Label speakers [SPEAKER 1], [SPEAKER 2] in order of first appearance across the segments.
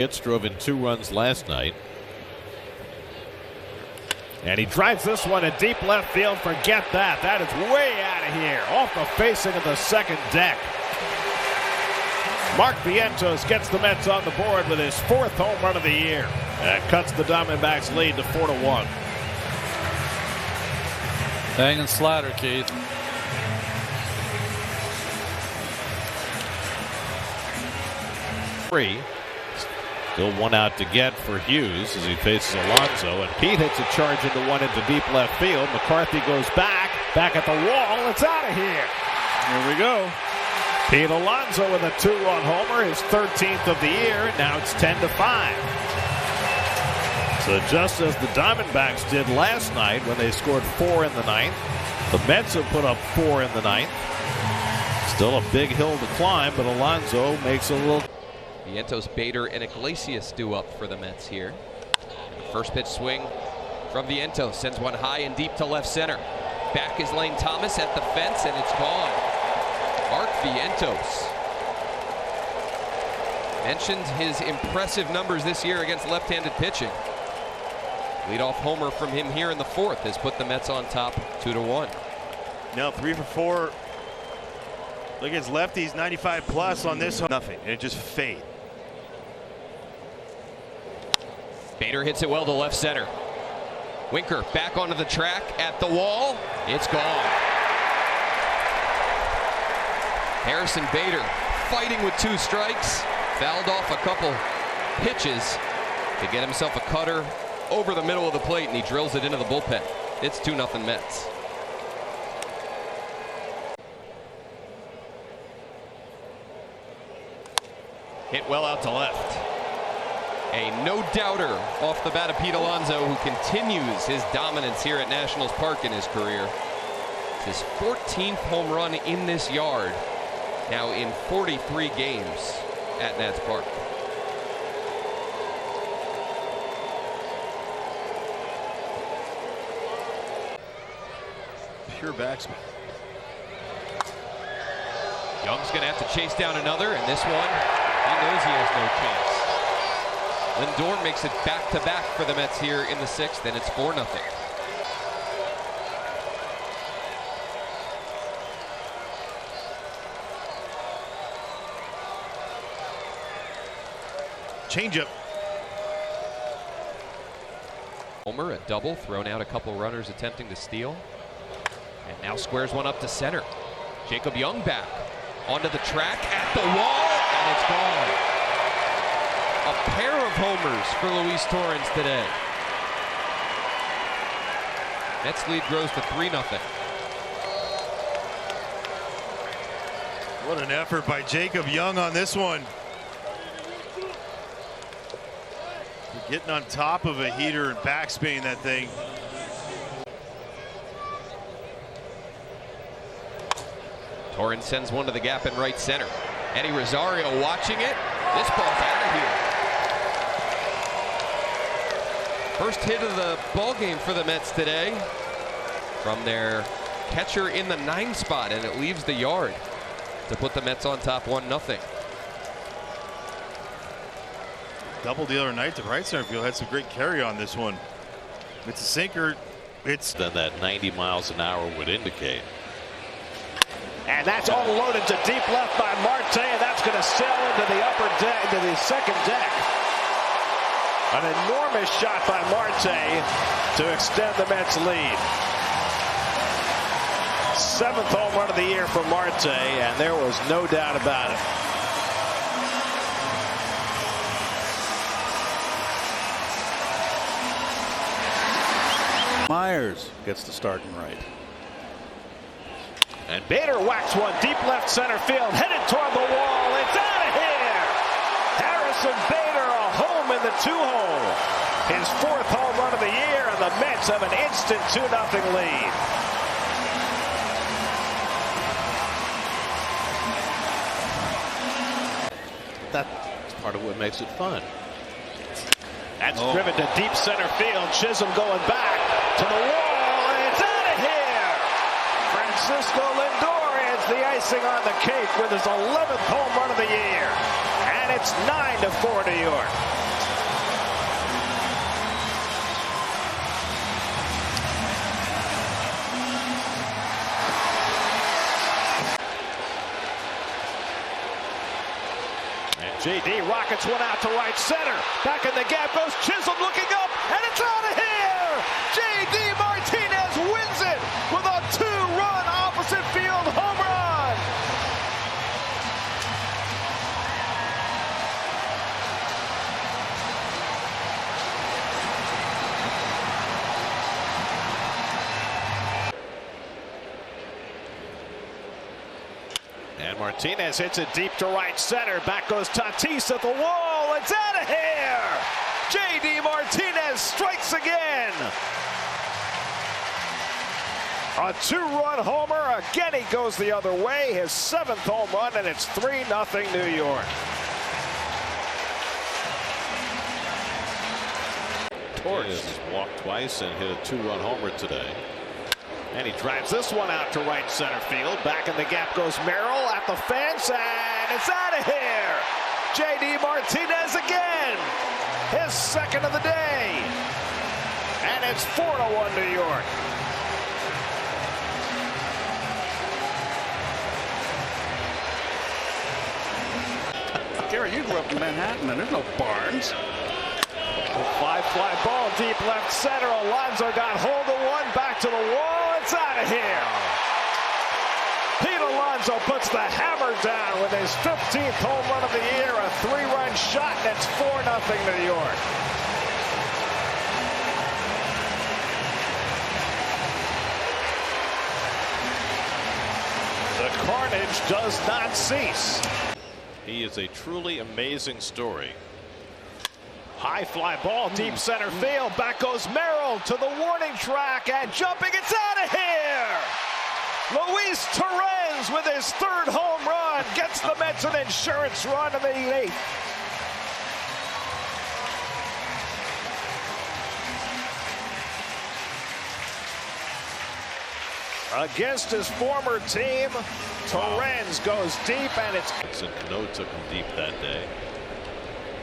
[SPEAKER 1] Hits drove in 2 runs last night. And he drives this one in deep left field. Forget that. That is way out of here. Off the facing of the second deck. Mark Vientos gets the Mets on the board with his 4th home run of the year. And cuts the Diamondbacks' lead to 4-1.
[SPEAKER 2] Hanging slider, Keith.
[SPEAKER 1] Still 1 out to get for Hughes as he faces Alonso, and Pete hits a charge into deep left field. McCarthy goes back at the wall. It's out of here.
[SPEAKER 3] Here we go.
[SPEAKER 1] Pete Alonso with a 2-run homer, his 13th of the year. Now it's 10-5. So just as the Diamondbacks did last night when they scored 4 in the 9th, the Mets have put up 4 in the 9th. Still a big hill to climb, but Alonso makes a little.
[SPEAKER 4] Vientos, Bader, and Iglesias due up for the Mets here. The first pitch swing from Vientos sends one high and deep to left center. Back is Lane Thomas at the fence, and it's gone. Mark Vientos mentioned his impressive numbers this year against left-handed pitching. Leadoff homer from him here in the 4th has put the Mets on top 2-1.
[SPEAKER 3] Now 3 for 4 against lefties, 95 plus on this. Nothing, and it just fade.
[SPEAKER 4] Bader hits it well to left center. Winker back onto the track at the wall. It's gone. Harrison Bader fighting with 2 strikes. Fouled off a couple pitches to get himself a cutter over the middle of the plate, and he drills it into the bullpen. It's 2-0 Mets. Hit well out to left. A no-doubter off the bat of Pete Alonso, who continues his dominance here at Nationals Park in his career. It's his 14th home run in this yard, now in 43 games at Nats Park.
[SPEAKER 3] Pure backsman.
[SPEAKER 4] Young's going to have to chase down another, and this one, he knows he has no chance. Lindor makes it back-to-back for the Mets here in the 6th, and it's 4-0.
[SPEAKER 3] Changeup.
[SPEAKER 4] Homer, a double, thrown out a couple runners attempting to steal. And now squares one up to center. Jacob Young back onto the track at the wall, and it's gone. A pair of homers for Luis Torrens today. Mets lead grows to 3-0.
[SPEAKER 3] What an effort by Jacob Young on this one. Getting on top of a heater and backspinning that thing.
[SPEAKER 4] Torrens sends one to the gap in right center. Eddie Rosario watching it. This ball's out of here. First hit of the ball game for the Mets today from their catcher in the 9 spot, and it leaves the yard to put the Mets on top 1-0.
[SPEAKER 3] Double the other night to right center field. Had some great carry on this one. It's a sinker. It's
[SPEAKER 1] Than that 90 miles an hour would indicate.
[SPEAKER 5] And that's all loaded to deep left by Marte, and that's going to sail into the upper deck, into the second deck. An enormous shot by Marte to extend the Mets' lead. 7th home run of the year for Marte, and there was no doubt about it.
[SPEAKER 2] Myers gets the starting right.
[SPEAKER 5] And Bader whacks one deep left center field, headed toward the wall. It's out of here. Harrison Bader, a home in the 2-hole. His 4th home run of the year, and the Mets have an instant 2-0 lead.
[SPEAKER 1] That's part of what makes it fun.
[SPEAKER 5] That's driven to deep center field. Chisholm going back to the wall, and it's out of here. Francisco Lindor is the icing on the cake with his 11th home run of the year. And it's 9-4 New York. JD rockets one out to right center. Back in the gap goes Chisholm looking up, and it's out of here! JD Martinez wins it with a two-run opposite field home run! And Martinez hits it deep to right center. Back goes Tatis at the wall. It's out of here. JD Martinez strikes again. A two-run homer. Again, he goes the other way. His 7th home run, and it's 3-0 New York.
[SPEAKER 1] Torch just walked twice and hit a two-run homer today. And he drives this one out to right center field. Back in the gap goes Merrill at the fence, and it's out of here. JD Martinez again. His 2nd of the day. And it's 4-1 New York.
[SPEAKER 2] Gary, you grew up in Manhattan, and there's no barns.
[SPEAKER 5] Fly ball deep left center. Alonso got hold of one. Back to the wall. It's out of here. Pete Alonso puts the hammer down with his 15th home run of the year. A 3-run shot, and it's 4-0 New York. The carnage does not cease.
[SPEAKER 1] He is a truly amazing story.
[SPEAKER 5] High fly ball, deep center field. Back goes Merrill to the warning track and jumping. It's out of here. Luis Torrens with his 3rd home run gets the Mets an insurance run in the 8th. Against his former team, Torrens goes deep, and it's...
[SPEAKER 1] Cano took him deep that day.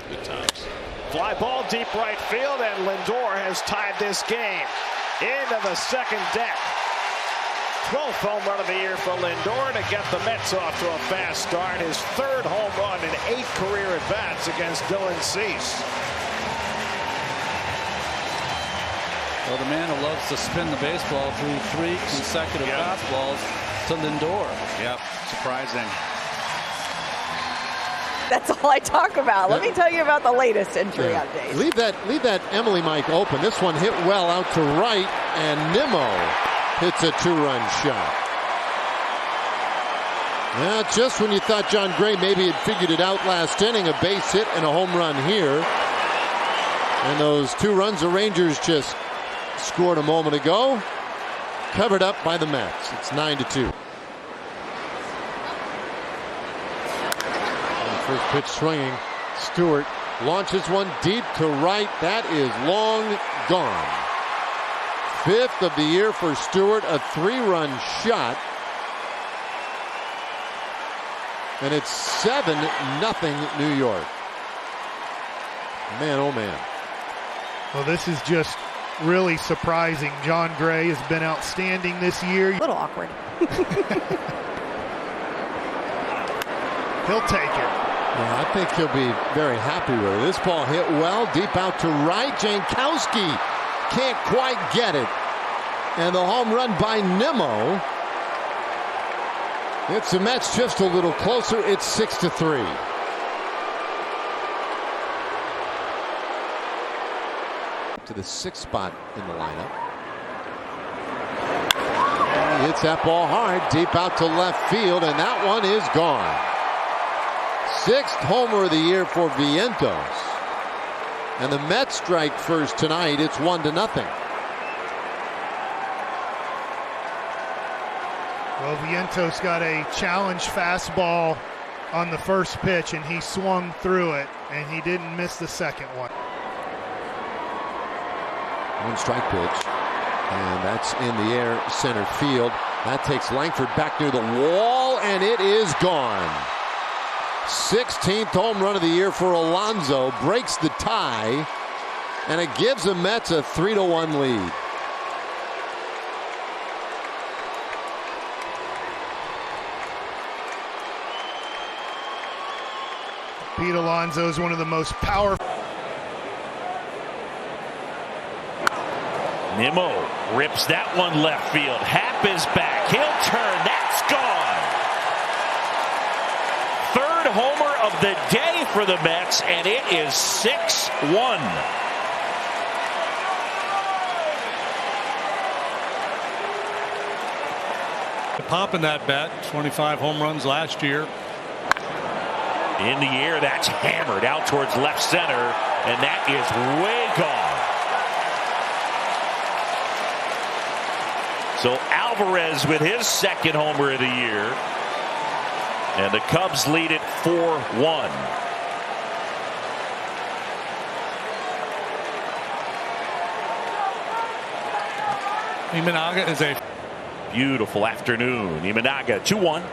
[SPEAKER 1] Good times.
[SPEAKER 5] Fly ball deep right field, and Lindor has tied this game into the 2nd deck. 12th home run of the year for Lindor to get the Mets off to a fast start. His 3rd home run in 8 career at-bats against Dylan Cease.
[SPEAKER 2] Well, the man who loves to spin the baseball through 3 consecutive fastballs to Lindor. Yep, surprising.
[SPEAKER 6] That's all I talk about. Let me tell you about the latest injury update.
[SPEAKER 7] Leave that Emily mic open. This one hit well out to right, and Nimmo hits a 2-run shot. Well, just when you thought John Gray maybe had figured it out last inning, a base hit and a home run here. And those 2 runs the Rangers just scored a moment ago, covered up by the Mets. It's 9-2. First pitch swinging. Stewart launches one deep to right. That is long gone. 5th of the year for Stewart. A 3-run shot. And it's 7-0 New York. Man, oh man.
[SPEAKER 8] Well, this is just really surprising. John Gray has been outstanding this year.
[SPEAKER 6] A little awkward.
[SPEAKER 8] He'll take it.
[SPEAKER 7] Yeah, I think he'll be very happy with it. This ball hit well, deep out to right. Jankowski can't quite get it. And the home run by Nimmo. It's the Mets just a little closer. It's 6-3. To the 6th spot in the lineup. And he hits that ball hard, deep out to left field, and that one is gone. 6th homer of the year for Vientos. And the Mets strike first tonight. It's 1-0.
[SPEAKER 8] Well, Vientos got a challenge fastball on the first pitch, and he swung through it, and he didn't miss the second one.
[SPEAKER 7] 1 strike pitch, and that's in the air center field. That takes Langford back near the wall, and it is gone. 16th home run of the year for Alonso. Breaks the tie, and it gives the Mets a 3-1 lead.
[SPEAKER 8] Pete Alonso is one of the most powerful.
[SPEAKER 5] Nimmo rips that one left field. Happ is back. He'll turn. That's gone. Third homer of the day for the Mets, and it is 6-1.
[SPEAKER 2] Popping that bat, 25 home runs last year.
[SPEAKER 5] In the air, that's hammered out towards left center, and that is way gone. So Alvarez with his second homer of the year, and the Cubs lead it 4-1.
[SPEAKER 2] Imanaga is a
[SPEAKER 5] beautiful afternoon. Imanaga 2-1.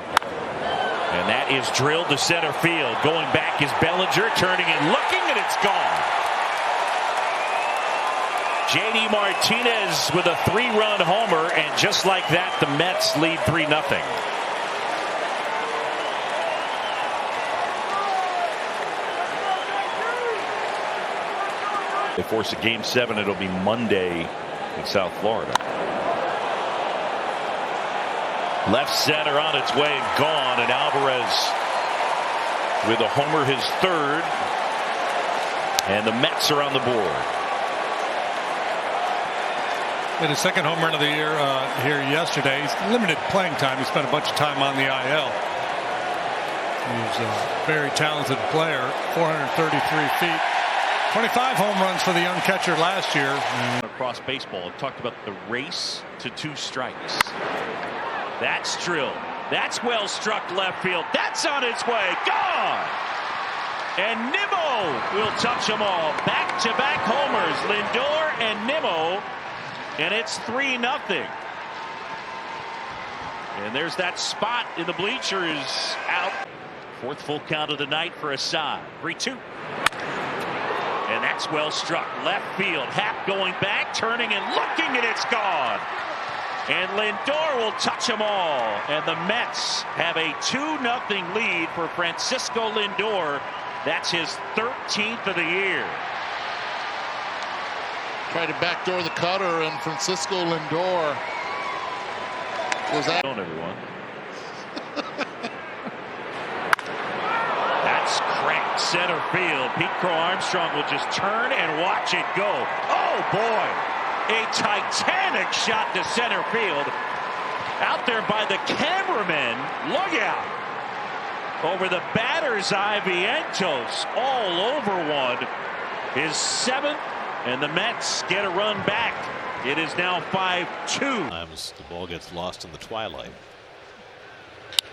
[SPEAKER 5] And that is drilled to center field. Going back is Bellinger, turning and looking, and it's gone. J.D. Martinez with a 3-run homer, and just like that, the Mets lead 3-0. They force a Game 7. It'll be Monday in South Florida. Left center on its way and gone, and Alvarez with a homer, his third, and the Mets are on the board.
[SPEAKER 2] In his second home run of the year here yesterday. He's limited playing time. He spent a bunch of time on the IL. He's a very talented player, 433 feet. 25 home runs for the young catcher last year.
[SPEAKER 5] Across baseball, I've talked about the race to 2 strikes. That's drilled. That's well struck left field. That's on its way. Gone. And Nimmo will touch them all. Back-to-back homers. Lindor and Nimmo. And it's 3-0. And there's that spot in the bleachers out. Fourth full count of the night for Assad. 3-2. And that's well struck. Left field. Happ going back, turning and looking, and it's gone. And Lindor will touch them all. And the Mets have a 2-0 lead for Francisco Lindor. That's his 13th of the year.
[SPEAKER 9] Tried to backdoor the cutter, and Francisco Lindor was out.
[SPEAKER 5] Everyone. That's cracked center field. Pete Crow Armstrong will just turn and watch it go. Oh, boy. A titanic shot to center field. Out there by the cameraman. Look out. Over the batter's eye, Vientos all over one. His 7th, and the Mets get a run back. It is now 5-2.
[SPEAKER 1] Sometimes the ball gets lost in the twilight.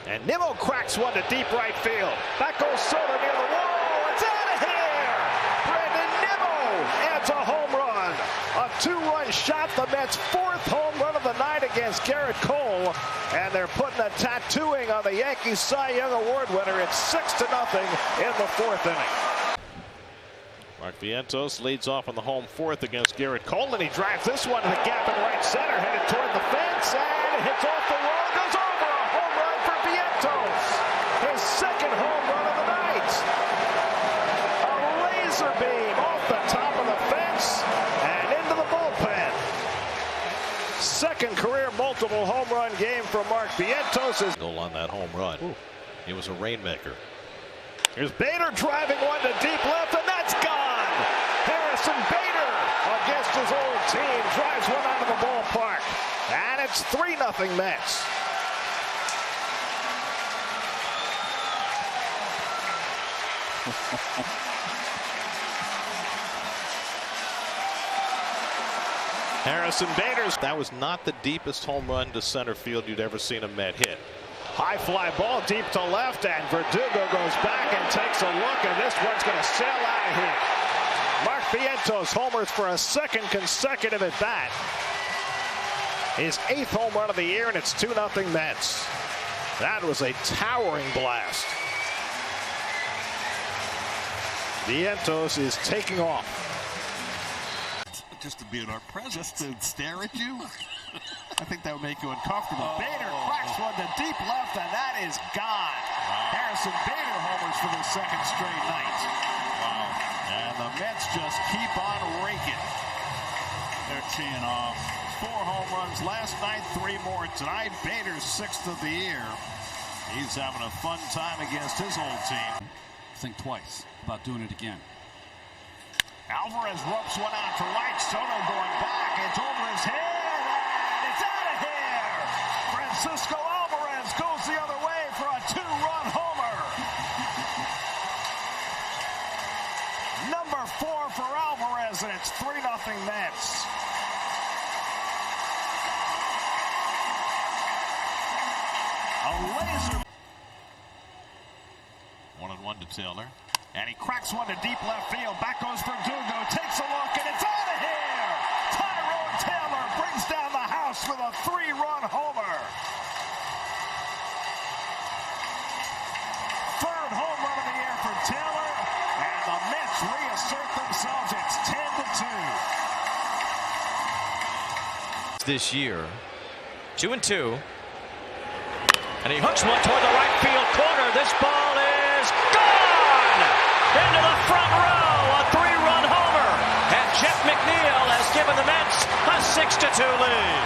[SPEAKER 5] And Nimmo cracks one to deep right field. That goes Soto near the wall. It's out of here. Brandon Nimmo adds a home run. A 2-run shot. The Mets' 4th home run of the night against Garrett Cole. And they're putting a tattooing on the Yankees Cy Young Award winner. It's 6-0 in the 4th inning.
[SPEAKER 1] Mark Vientos leads off on the home 4th against Garrett Cole,
[SPEAKER 5] And he drives this one to the gap in right center, headed toward the fence, and it hits off the wall, goes over. A home run for Vientos. His 2nd home run of the night. A laser beam off the top of the fence and into the bullpen. 2nd career multiple home run game for Mark Vientos.
[SPEAKER 1] goal on that home run.
[SPEAKER 5] Ooh.
[SPEAKER 1] It was a rainmaker.
[SPEAKER 5] Here's Bader driving one to deep left, and that's gone. Harrison Bader against his old team drives one out of the ballpark. And it's 3-0 Mets. Harrison Bader's.
[SPEAKER 1] That was not the deepest home run to center field you'd ever seen a Met hit.
[SPEAKER 5] High fly ball deep to left, and Verdugo goes back and takes a look, and this one's going to sail out of here. Mark Vientos homers for a 2nd consecutive at bat. his 8th home run of the year, and it's 2-0 Mets. That was a towering blast. Vientos is taking off.
[SPEAKER 10] Just to be in our presence, to stare at you, I think that would make you uncomfortable. Bader cracks one to deep left, and that is gone. Harrison Bader homers for the second straight night. Wow. And the Mets just keep on raking. They're teeing off. 4 home runs last night, 3 more tonight. Bader's 6th of the year. He's having a fun time against his old team.
[SPEAKER 11] Think twice about doing it again.
[SPEAKER 10] Alvarez ropes one out to right. Soto going back. It's over his head, and it's out of here. Francisco Alvarez goes the other way for a 2-run homer. Number 4 for Alvarez, and it's 3-0 Mets. A laser. 1-1 to Taylor. And he cracks one to deep left field. Back goes Verdugo. Takes a look, and it's out of here. Tyrone Taylor brings down the house with a 3-run homer. 3rd home run of the year for Taylor. And the Mets reassert themselves. It's 10-2.
[SPEAKER 12] This year, 2-2. And he hooks one toward the right field corner. This ball is gone! Into the front row, a 3-run homer. And Jeff McNeil has given the Mets a 6-2 lead.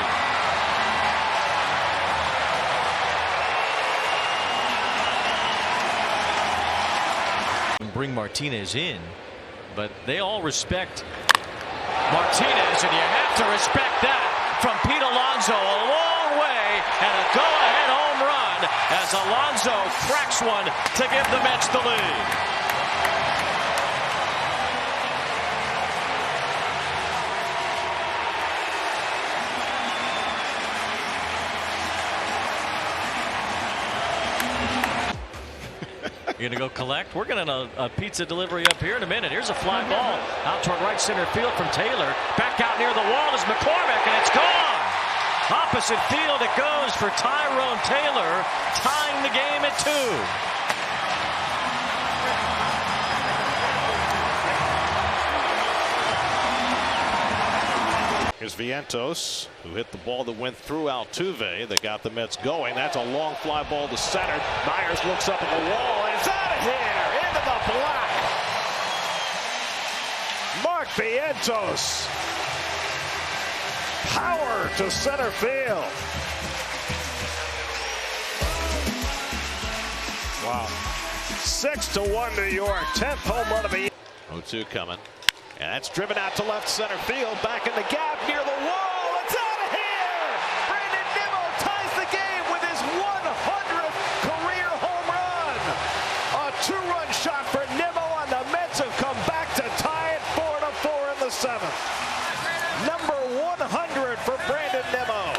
[SPEAKER 12] Bring Martinez in, but they all respect Martinez, and you have to respect that from Pete Alonso a long way, and a go-ahead home run as Alonso cracks one to give the Mets the lead. You're going to go collect? We're going to a pizza delivery up here in a minute. Here's a fly ball out toward right center field from Taylor. Back out near the wall is McCormick, and it's gone. Opposite field it goes for Tyrone Taylor, tying the game at 2.
[SPEAKER 5] Here's Vientos, who hit the ball that went through Altuve that got the Mets going. That's a long fly ball to center. Myers looks up at the wall, and it's out of here into the black. Mark Vientos. Power to center field. Wow. 6-1 New York. 10th home run of the year. 0-2 coming. And that's driven out to left center field. Back in the gap near the wall. It's out of here! Brandon Nimmo ties the game with his 100th career home run. A 2-run shot for Nimmo, and the Mets have come back to tie it 4-4 in the 7th. Number 100 for Brandon Nimmo.